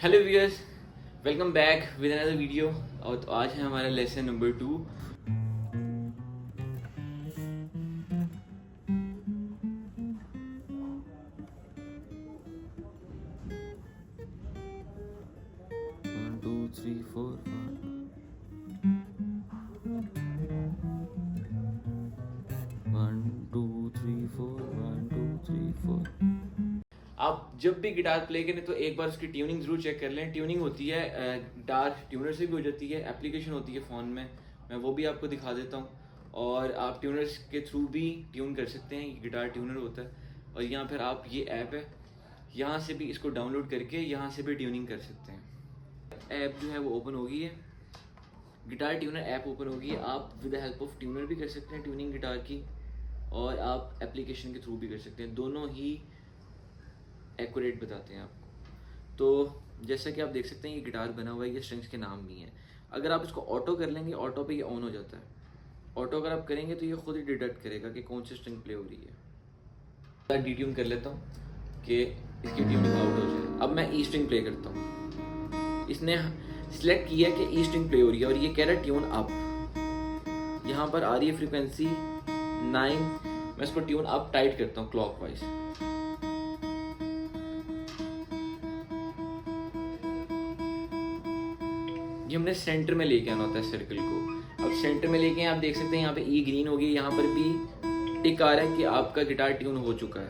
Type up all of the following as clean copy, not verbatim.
Hello viewers, welcome back with another video. और तो आज है हमारा lesson number 2। One two three four one two three four one two three four. आप जब भी गिटार प्ले करें तो एक बार उसकी ट्यूनिंग ज़रूर चेक कर लें। ट्यूनिंग होती है गिटार ट्यूनर से भी हो जाती है, एप्लीकेशन होती है फ़ोन में, मैं वो भी आपको दिखा देता हूँ। और आप ट्यूनर्स के थ्रू भी ट्यून कर सकते हैं, ये गिटार ट्यूनर होता है। और यहाँ फिर आप ये ऐप है, यहाँ से भी इसको डाउनलोड करके यहाँ से भी ट्यूनिंग कर सकते हैं। ऐप जो है वो ओपन होगी है, गिटार ट्यूनर ऐप ओपन होगी। आप with the help of tuner भी कर सकते हैं ट्यूनिंग गिटार की, और आप एप्लीकेशन के थ्रू भी कर सकते हैं। दोनों ही एक्यूरेट बताते हैं आपको। तो जैसा कि आप देख सकते हैं ये गिटार बना हुआ है, ये स्ट्रिंग्स के नाम भी हैं। अगर आप इसको ऑटो कर लेंगे, ऑटो पे ये ऑन हो जाता है। ऑटो अगर आप करेंगे तो ये खुद ही डिटेक्ट करेगा कि कौन सी स्ट्रिंग प्ले हो रही है। डिट्यून कर लेता हूँ कि इसकी ट्यूनिंग आउट हो जाए। अब मैं ई स्ट्रिंग प्ले करता हूँ। इसने सिलेक्ट किया कि ई स्ट्रिंग प्ले हो रही है और ये कह रहा है ट्यून अप। यहाँ पर आ रही है फ्रीक्वेंसी 9। मैं इसको ट्यून अप टाइट करता हूँ क्लॉकवाइज। ये हमने सेंटर में लेके आना होता है सर्कल को। अब सेंटर में लेके आप देख सकते हैं यहाँ पे ई ग्रीन हो गई, यहाँ पर भी टिक आ रहा है कि आपका गिटार ट्यून हो चुका है।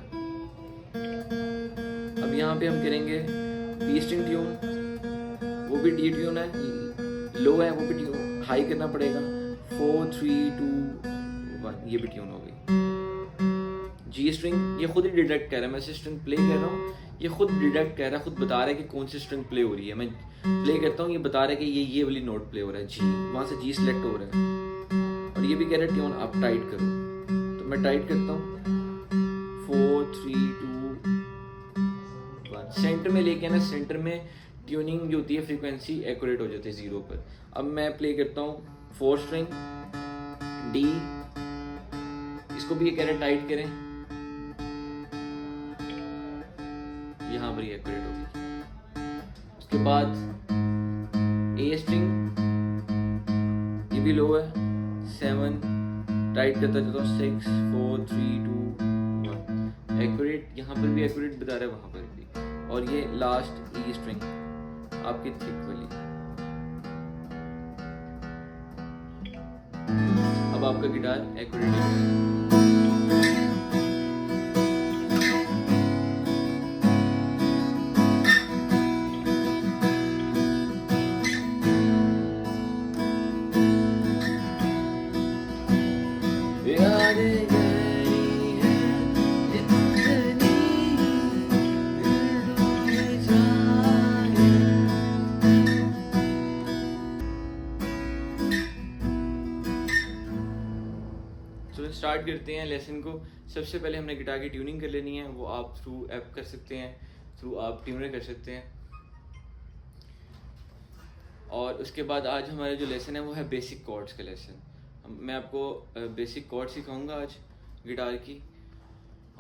अब यहाँ पे हम करेंगे बी स्ट्रिंग ट्यून, वो भी डी ट्यून है, लो है वो भी ट्यून हाई करना पड़ेगा। 4 3 2 1 ये भी ट्यून हो गई। जी स्ट्रिंग ये खुद ही डिटेक्ट कर रहा है, मैं इसे स्ट्रिंग प्ले कर रहा हूँ, ये खुद डिटेक्ट कर रहा है, खुद बता रहा है कि कौन सी स्ट्रिंग प्ले हो रही है। मैं प्ले करता हूँ, ये बता रहा है कि ये वाली नोट प्ले हो रहा है, जी वहाँ से जी सिलेक्ट हो रहा है। और ये भी कह रहा है ट्यून आप टाइट करो, तो मैं टाइट करता हूँ 4 3 2 1। सेंटर में लेके ना, सेंटर में ट्यूनिंग जो होती है फ्रीक्वेंसी एक्यूरेट हो जाती है 0 पर। अब मैं प्ले करता हूँ 4 स्ट्रिंग डी, इसको भी ये कह रहा है टाइट करें, यहाँ पर ये एक्यूरेट होगी। उसके बाद ए स्ट्रिंग ये भी लो है, 7 टाइट करता जाता हूँ 6 4 3 2 1 एक्यूरेट। यहाँ पर भी एक्यूरेट बता रहा है, वहाँ पर भी। और ये लास्ट ई स्ट्रिंग आपकी थिक वाली। अब आपका गिटार एक्यूरेट है। तो स्टार्ट करते हैं लेसन को। सबसे पहले हमने गिटार की ट्यूनिंग कर लेनी है, वो आप थ्रू ऐप कर सकते हैं, थ्रू आप ट्यूनर कर सकते हैं। और उसके बाद आज हमारा जो लेसन है वो है बेसिक कॉर्ड्स का लेसन। मैं आपको बेसिक कॉर्ड सिखाऊंगा आज गिटार की।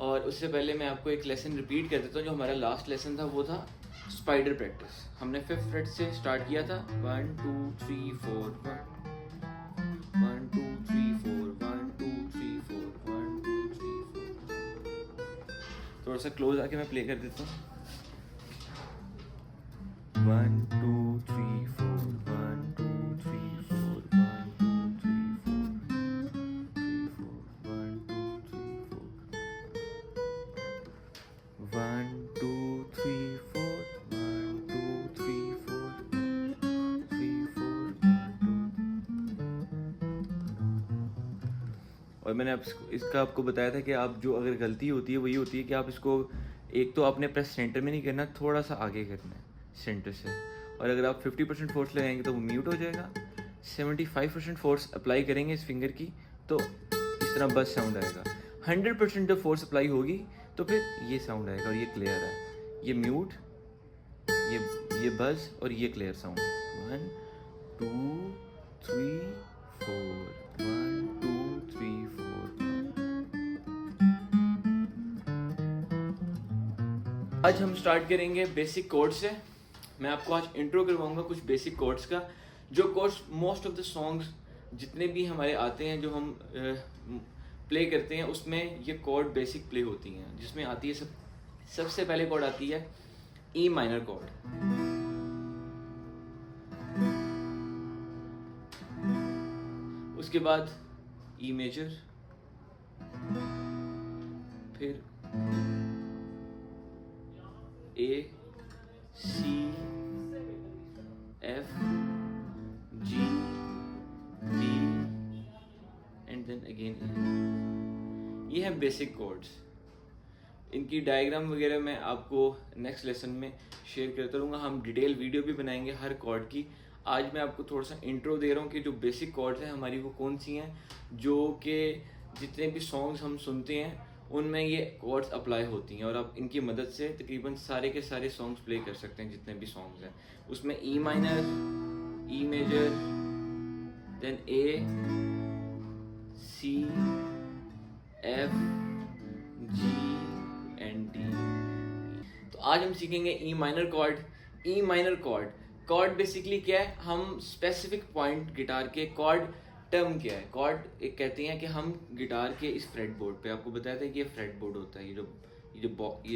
और उससे पहले मैं आपको एक लेसन रिपीट कर देता हूँ। जो हमारा लास्ट लेसन था वो था स्पाइडर प्रैक्टिस। हमने 5th फ्रेट से स्टार्ट किया था, 1 2 3 4 1 2 3 4 1 2 3 4 1 2 3 4। थोड़ा सा क्लोज आके मैं प्ले कर देता हूँ। 1 2 3 4 1 2 3 4 1 2 3 4 1 2 3 4 1 2 3 4 1 2 3 4 3 4 1 2। और मैंने इसका आपको बताया था कि आप जो अगर गलती होती है वही होती है कि आप इसको एक तो आपने प्रेस सेंटर में नहीं करना, थोड़ा सा आगे करना है सेंटर से। और अगर आप 50% फोर्स लगाएंगे तो वो म्यूट हो जाएगा। 75% फोर्स अप्लाई करेंगे इस फिंगर की तो इस तरह बस साउंड आएगा। 100% जब फोर्स अप्लाई होगी तो फिर ये साउंड आएगा और ये क्लियर है। ये म्यूट, ये बज और ये क्लियर साउंड। 1 2 3 4 1 2 3 4 1। आज हम स्टार्ट करेंगे बेसिक कॉर्ड से। मैं आपको आज इंट्रो करवाऊंगा कुछ बेसिक कॉर्ड्स का, जो chords most of the songs जितने भी हमारे आते हैं जो हम प्ले करते हैं उसमें ये कॉर्ड बेसिक प्ले होती हैं, जिसमें आती है सबसे पहले कॉर्ड आती है ई माइनर कॉर्ड। उसके बाद ई मेजर, फिर A C F G D and then again A. ये हैं बेसिक कॉर्ड्स। इनकी डायग्राम वगैरह मैं आपको नेक्स्ट लेसन में शेयर करता रहूँगा। हम डिटेल वीडियो भी बनाएंगे हर कॉर्ड की। आज मैं आपको थोड़ा सा इंट्रो दे रहा हूँ कि जो बेसिक कॉर्ड्स हैं हमारी वो कौन सी हैं, जो कि जितने भी सॉन्ग्स हम सुनते हैं उनमें ये कॉर्ड्स अप्लाई होती हैं, और आप इनकी मदद से तकरीबन सारे के सारे सॉन्ग्स प्ले कर सकते हैं जितने भी सॉन्ग्स हैं। उसमें E minor, E major, then A C F G and D. तो आज हम सीखेंगे E minor chord. E minor chord basically क्या है, हम स्पेसिफिक पॉइंट गिटार के कॉर्ड टर्म क्या है। कॉर्ड एक कहते हैं कि हम गिटार के इस फ्रेट बोर्ड पे, आपको बताया था कि ये फ्रेट बोर्ड होता है, ये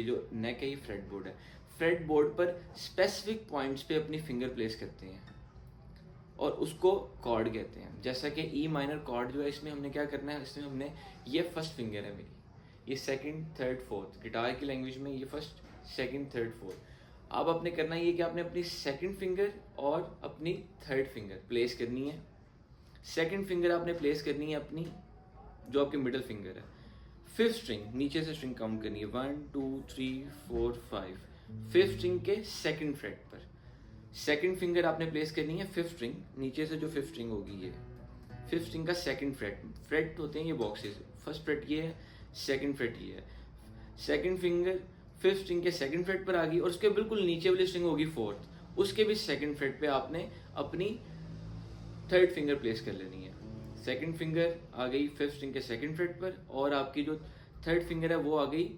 जो नेक है ये फ्रेट बोर्ड है। फ्रेट बोर्ड पर स्पेसिफिक पॉइंट्स पे अपनी फिंगर प्लेस करते हैं और उसको कॉर्ड कहते हैं। जैसा कि ई माइनर कॉर्ड जो है, इसमें हमने क्या करना है, इसमें हमने ये फर्स्ट फिंगर है मेरी, ये सेकंड थर्ड फोर्थ, गिटार की लैंग्वेज में ये फर्स्ट सेकंड थर्ड फोर्थ। अब आपने करना ये कि आपने अपनी सेकंड फिंगर और अपनी थर्ड फिंगर प्लेस करनी है। सेकंड फिंगर आपने प्लेस करनी है अपनी जो आपकी मिडिल फिंगर है। फिफ्थ स्ट्रिंग नीचे से स्ट्रिंग काउंट करनी है, 1 2 3 4 5, फिफ्थ स्ट्रिंग के सेकंड फ्रेट पर। सेकंड फिंगर आपने प्लेस करनी है फिफ्थ स्ट्रिंग, नीचे से जो फिफ्थ स्ट्रिंग होगी ये फिफ्थ स्ट्रिंग का सेकंड फ्रेट होते हैं ये बॉक्सेस। फर्स्ट फ्रेट ये है, सेकंड फ्रेट ये है। सेकंड फिंगर फिफ्थ स्ट्रिंग के सेकंड फ्रेट पर आ गई और उसके बिल्कुल नीचे वाली स्ट्रिंग होगी फोर्थ, उसके भी सेकंड फ्रेट पे आपने अपनी थर्ड फिंगर प्लेस कर लेनी है। सेकंड फिंगर आ गई फिफ्थ स्ट्रिंग के सेकंड फ्रेट पर, और आपकी जो थर्ड फिंगर है वो आ गई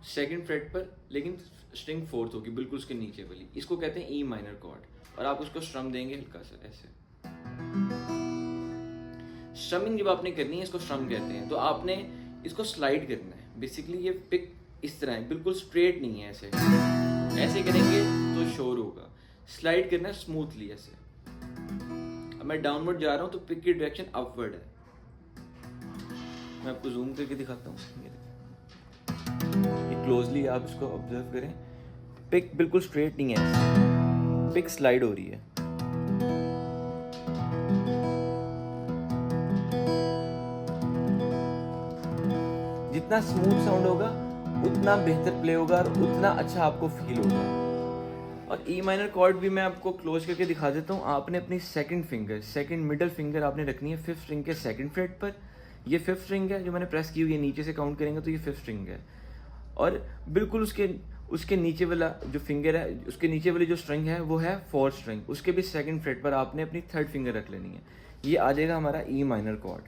सेकंड फ्रेट पर, लेकिन स्ट्रिंग फोर्थ होगी बिल्कुल उसके नीचे वाली। इसको कहते हैं ई माइनर कॉर्ड। और आप उसको स्ट्रम देंगे हल्का सा ऐसे। स्ट्रमिंग जब आपने करनी है इसको स्ट्रम कहते हैं। तो आपने इसको स्लाइड करना है। बेसिकली ये पिक इस तरह है, बिल्कुल स्ट्रेट नहीं है, ऐसे करेंगे तो शोर होगा। स्लाइड करना है स्मूथली ऐसे। अब मैं डाउनवर्ड जा रहा हूं तो पिक की डायरेक्शन अपवर्ड है। मैं आपको जूम करके दिखाता हूँ, ये क्लोजली आप इसको ऑब्जर्व करें। पिक बिल्कुल स्ट्रेट नहीं है, पिक स्लाइड हो रही है। जितना स्मूथ साउंड होगा उतना बेहतर प्ले होगा और उतना अच्छा आपको फील होगा। और ई माइनर कॉर्ड भी मैं आपको क्लोज करके दिखा देता हूँ। आपने अपनी second finger, second middle finger आपने रखनी है फिफ्थ स्ट्रिंग के सेकंड फ्रेट पर। ये फिफ्थ स्ट्रिंग है जो मैंने प्रेस की हुई है, नीचे से काउंट करेंगे तो ये फिफ्थ स्ट्रिंग है। और बिल्कुल उसके नीचे वाला जो फिंगर है, उसके नीचे वाली जो स्ट्रिंग है वो है फोर्थ स्ट्रिंग, उसके भी सेकंड फ्रेट पर आपने अपनी थर्ड फिंगर रख लेनी है। ये आ जाएगा हमारा ई माइनर कॉर्ड।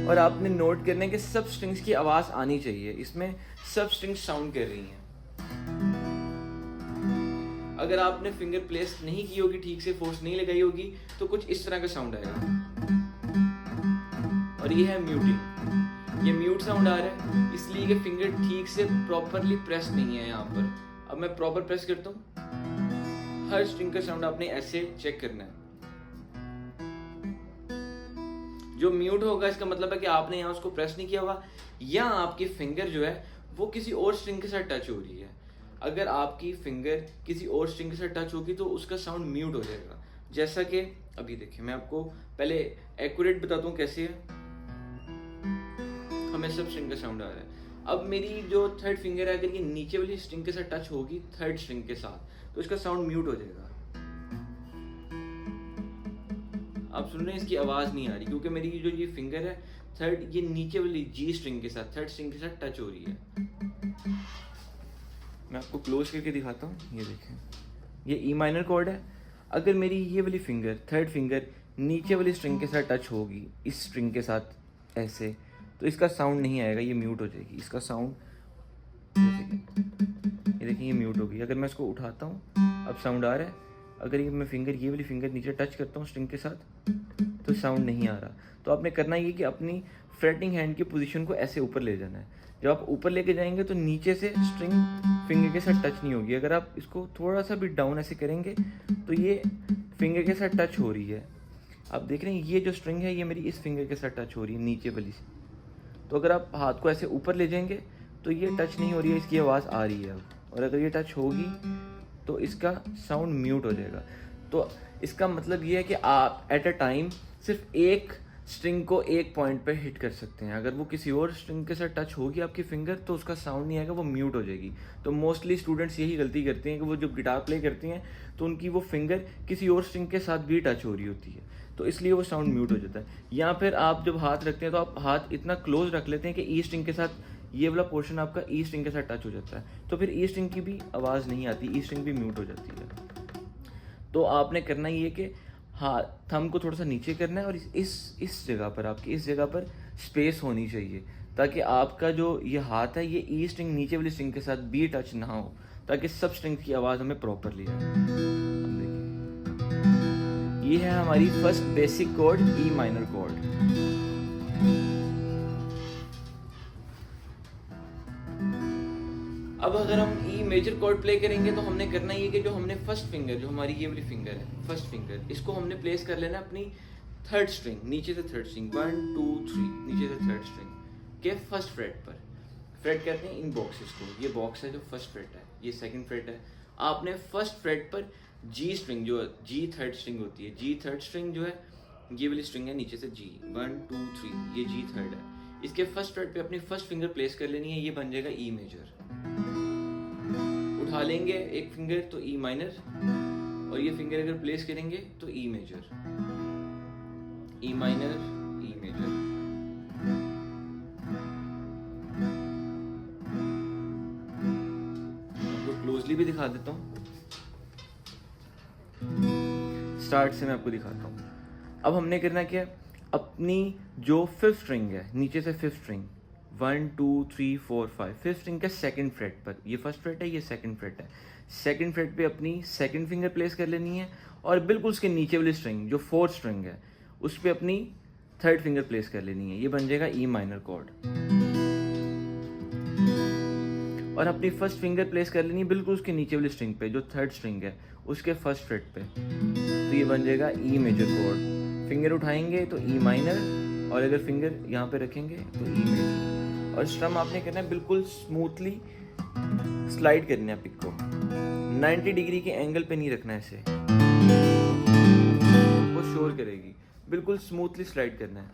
और आपने नोट करना है कि सब स्ट्रिंग्स की आवाज आनी चाहिए। इसमें सब स्ट्रिंग्स साउंड कर रही हैं। अगर आपने फिंगर प्लेस नहीं की होगी, ठीक से फोर्स नहीं लगाई होगी, तो कुछ इस तरह का साउंड आएगा। और ये है म्यूटिंग, ये म्यूट साउंड आ रहा है इसलिए कि फिंगर ठीक से प्रॉपरली प्रेस नहीं है यहाँ पर। अब मैं प्रॉपर प्रेस करता हूँ। हर स्ट्रिंग का साउंड आपने ऐसे चेक करना है। जो म्यूट होगा इसका मतलब है कि आपने यहाँ उसको प्रेस नहीं किया होगा, या आपकी फिंगर जो है वो किसी और स्ट्रिंग के साथ टच हो रही है। अगर आपकी फिंगर किसी और स्ट्रिंग के साथ टच होगी तो उसका साउंड म्यूट हो जाएगा। जैसा कि अभी देखिए, मैं आपको पहले एक्यूरेट बताता हूँ कैसे है। हमें सब स्ट्रिंग का साउंड आ रहा है। अब मेरी जो थर्ड फिंगर है अगर ये नीचे वाली स्ट्रिंग के साथ टच होगी थर्ड स्ट्रिंग के साथ, तो इसका साउंड म्यूट हो जाएगा। आप सुन रहे हैं इसकी आवाज नहीं आ रही क्योंकि मेरी जो ये फिंगर है थर्ड, ये नीचे वाली जी स्ट्रिंग के साथ, थर्ड स्ट्रिंग के साथ टच हो रही है। मैं आपको क्लोज करके दिखाता हूँ। ये देखें, ये ई माइनर कॉर्ड है। अगर मेरी ये वाली फिंगर, थर्ड फिंगर नीचे वाली स्ट्रिंग के साथ टच होगी इस स्ट्रिंग के साथ ऐसे, तो इसका साउंड नहीं आएगा, ये म्यूट हो जाएगी। इसका साउंड ये देखिए, ये म्यूट हो गई। अगर मैं इसको उठाता हूँ, अब साउंड आ रहा है। अगर ये मैं फिंगर, ये वाली फिंगर नीचे टच करता हूँ स्ट्रिंग के साथ, तो साउंड नहीं आ रहा। तो आपने करना ये कि अपनी फ्रेटिंग हैंड की पोजीशन को ऐसे ऊपर ले जाना है। जब आप ऊपर लेके जाएंगे तो नीचे से स्ट्रिंग फिंगर के साथ टच नहीं होगी। अगर आप इसको थोड़ा सा भी डाउन ऐसे करेंगे तो ये फिंगर के साथ टच हो रही है। आप देख रहे हैं ये जो स्ट्रिंग है ये मेरी इस फिंगर के साथ टच हो रही है, नीचे वाली से। तो अगर आप हाथ को ऐसे ऊपर ले जाएंगे तो ये टच नहीं हो रही है, इसकी आवाज़ आ रही है अब। और अगर ये टच होगी तो इसका साउंड म्यूट हो जाएगा। तो इसका मतलब ये है कि आप एट अ टाइम सिर्फ एक स्ट्रिंग को एक पॉइंट पे हिट कर सकते हैं। अगर वो किसी और स्ट्रिंग के साथ टच होगी आपकी फिंगर तो उसका साउंड नहीं आएगा, वो म्यूट हो जाएगी। तो मोस्टली स्टूडेंट्स यही गलती करते हैं कि वो जो गिटार प्ले करती हैं तो उनकी वो फिंगर किसी और स्ट्रिंग के साथ भी टच हो रही होती है, तो इसलिए वो साउंड म्यूट हो जाता है। या फिर आप जब हाथ रखते हैं तो आप हाथ इतना क्लोज रख लेते हैं कि ई स्ट्रिंग के साथ ये वाला पोर्शन आपका ई स्ट्रिंग के साथ टच हो जाता है, तो फिर ई स्ट्रिंग की भी आवाज़ नहीं आती, ई स्ट्रिंग भी म्यूट हो जाती है। तो आपने करना ये कि हाँ, थंब को थोड़ा सा नीचे करना है और इस जगह पर, आपकी इस जगह पर स्पेस होनी चाहिए, ताकि आपका जो ये हाथ है ये ई स्ट्रिंग नीचे वाली स्ट्रिंग के साथ भी टच ना हो, ताकि सब स्ट्रिंग की आवाज़ हमें प्रॉपरली आए। अब देखिए, ये है हमारी first basic chord, E minor chord. अब अगर हम ई मेजर कॉर्ड प्ले करेंगे तो हमने करना ये कि जो हमने फर्स्ट फिंगर, जो हमारी ये वाली फिंगर है फर्स्ट फिंगर, इसको हमने प्लेस कर लेना अपनी थर्ड स्ट्रिंग, नीचे से थर्ड स्ट्रिंग 1 2 3 नीचे से थर्ड स्ट्रिंग के फर्स्ट फ्रेट पर। फ्रेट कहते हैं इन बॉक्सेस को, ये बॉक्स है जो फर्स्ट फ्रेट है, ये सेकंड फ्रेट है। आपने फर्स्ट फ्रेट पर जी स्ट्रिंग, जो जी थर्ड स्ट्रिंग होती है, जी थर्ड स्ट्रिंग जो है ये वाली स्ट्रिंग है नीचे से जी 1 2 3, ये जी थर्ड है। इसके फर्स्ट फ्रेट पे अपनी फर्स्ट फिंगर प्लेस कर लेनी है, ये बन जाएगा ई मेजर। उठा लेंगे एक फिंगर तो ई माइनर, और ये फिंगर अगर प्लेस करेंगे तो E major, E minor, E major. आपको क्लोजली भी दिखा देता हूँ, स्टार्ट से मैं आपको दिखाता हूँ। अब हमने करना क्या, अपनी जो फिफ्थ स्ट्रिंग है, नीचे से फिफ्थ स्ट्रिंग 1 2 3 4 5, फिफ्थ स्ट्रिंग के सेकंड फ्रेट पर, ये फर्स्ट फ्रेट है, ये सेकंड फ्रेट है, सेकंड फ्रेट पे अपनी सेकंड फिंगर प्लेस कर लेनी है, और बिल्कुल उसके नीचे वाली स्ट्रिंग जो फोर्थ स्ट्रिंग है उस पे अपनी थर्ड फिंगर प्लेस कर लेनी है, ये बन जाएगा ई माइनर कॉर्ड। और अपनी फर्स्ट फिंगर प्लेस कर लेनी है बिल्कुल उसके नीचे वाली स्ट्रिंग पे, जो थर्ड स्ट्रिंग है उसके फर्स्ट फ्रेट पे, तो ये बन जाएगा ई मेजर कॉर्ड। फिंगर उठाएंगे तो ई माइनर, और अगर फिंगर यहाँ पे रखेंगे तो ई मेजर। और स्ट्रम आपने करना है बिल्कुल स्मूथली स्लाइड करना है, पिक को 90 डिग्री के एंगल पे नहीं रखना है, ऐसे वो शोर करेगी, बिल्कुल स्मूथली स्लाइड करना है।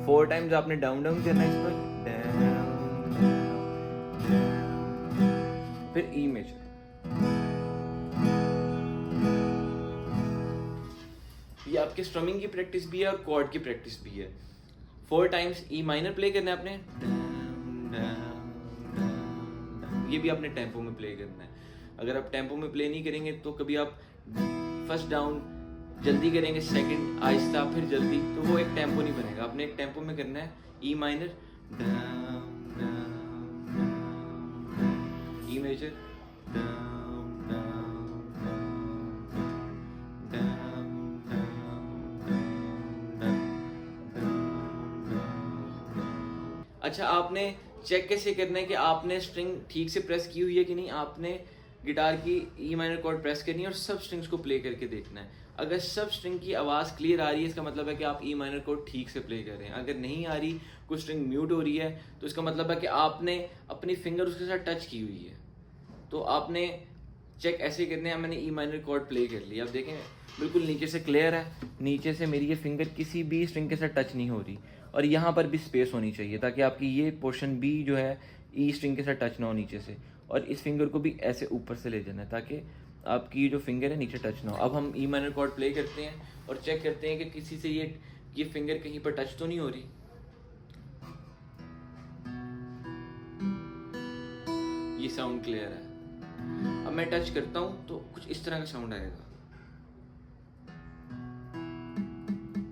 4 टाइम्स आपने डाउन डाउन करना है इस पर, फिर ई मेजर। ये आपके स्ट्रमिंग की प्रैक्टिस भी है और कॉर्ड की प्रैक्टिस भी है। 4 टाइम्स ई माइनर प्ले करना है आपने, ये भी आपने टेम्पो में प्ले करना है। अगर आप टेम्पो में प्ले नहीं करेंगे तो कभी आप फर्स्ट डाउन जल्दी करेंगे, सेकंड आहिस्ता, फिर जल्दी, तो वो एक टेम्पो नहीं बनेगा। आपने एक टेम्पो में करना है, ई माइनर, ई मेजर, अच्छा, आपने चेक कैसे करना है कि आपने स्ट्रिंग ठीक से प्रेस की हुई है कि नहीं। आपने गिटार की ई माइनर कॉर्ड प्रेस करनी है और सब स्ट्रिंग्स को प्ले करके देखना है। अगर सब स्ट्रिंग की आवाज़ क्लियर आ रही है इसका मतलब है कि आप ई माइनर कॉर्ड ठीक से प्ले कर रहे हैं। अगर नहीं आ रही, कुछ स्ट्रिंग म्यूट हो रही है, तो इसका मतलब है कि आपने अपनी फिंगर उसके साथ टच की हुई है। तो आपने चेक ऐसे करने हैं, मैंने ई माइनर कॉर्ड प्ले कर लिया, अब देखें बिल्कुल नीचे से क्लियर है, नीचे से मेरी ये फिंगर किसी भी स्ट्रिंग के साथ टच नहीं हो रही, और यहाँ पर भी स्पेस होनी चाहिए ताकि आपकी ये पोर्शन भी जो है ई स्ट्रिंग के साथ टच ना हो नीचे से, और इस फिंगर को भी ऐसे ऊपर से ले जाना है ताकि आपकी जो फिंगर है नीचे टच ना हो। अब हम ई माइनर कॉर्ड प्ले करते हैं और चेक करते हैं कि किसी से ये फिंगर कहीं पर टच तो नहीं हो रही। ये साउंड क्लियर है। अब मैं टच करता हूं तो कुछ इस तरह का साउंड आएगा।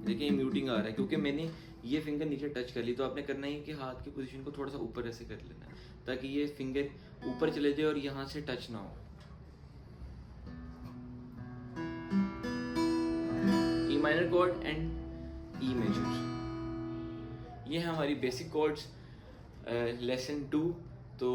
देखिए म्यूटिंग आ रहा है क्योंकि मैंने ये फिंगर नीचे टच कर ली। तो आपने करना है कि हाथ की पोजीशन को थोड़ा सा ऊपर ऐसे कर लेना है ताकि ये फिंगर ऊपर चले जाए और यहाँ से टच ना हो। E minor chord and E major, ये है हमारी बेसिक कॉर्ड्स लेसन 2। तो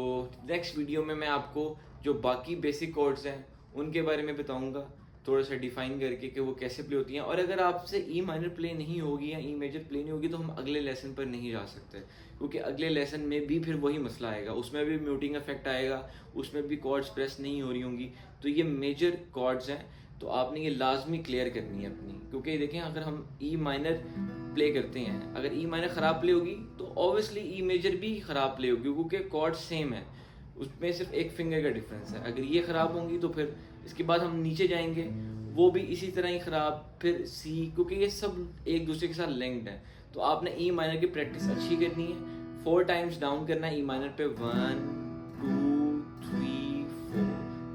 नेक्स्ट वीडियो में मैं आपको जो बाकी बेसिक कॉर्ड्स हैं उनके बारे में बताऊंगा, थोड़ा सा डिफाइन करके कि वो कैसे प्ले होती हैं। और अगर आपसे ई माइनर प्ले नहीं होगी या ई मेजर प्ले नहीं होगी तो हम अगले लेसन पर नहीं जा सकते, क्योंकि अगले लेसन में भी फिर वही मसला आएगा, उसमें भी म्यूटिंग इफेक्ट आएगा, उसमें भी कॉर्ड्स प्रेस नहीं हो रही होंगी। तो ये मेजर कॉर्ड्स हैं, तो आपने ये लाजमी क्लियर करनी है अपनी, क्योंकि देखें अगर हम ई माइनर प्ले करते हैं, अगर ई माइनर ख़राब प्ले होगी तो ऑब्वियसली ई मेजर भी ख़राब प्ले होगी, क्योंकि कॉर्ड सेम है, उसमें सिर्फ एक फिंगर का डिफरेंस है। अगर ये ख़राब होंगी तो फिर इसके बाद हम नीचे जाएंगे, वो भी इसी तरह ही ख़राब, फिर सी, क्योंकि ये सब एक दूसरे के साथ लिंक्ड है। तो आपने ई माइनर की प्रैक्टिस अच्छी करनी है, 4 टाइम्स डाउन करना है ई माइनर पे, 1 2 3 4,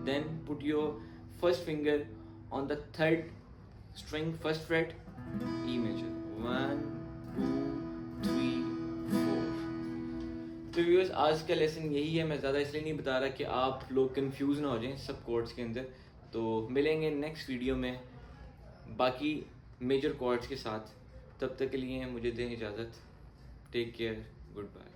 then put your first finger on the third string first fret, E major, 1 2 3 4। तो व्यूअर्स आज का लेसन यही है, मैं ज़्यादा इसलिए नहीं बता रहा कि आप लोग कंफ्यूज ना हो जाएं सब कॉर्ड्स के अंदर। तो मिलेंगे नेक्स्ट वीडियो में बाकी मेजर कॉर्ड्स के साथ, तब तक के लिए मुझे दें इजाज़त। Take care, good bye.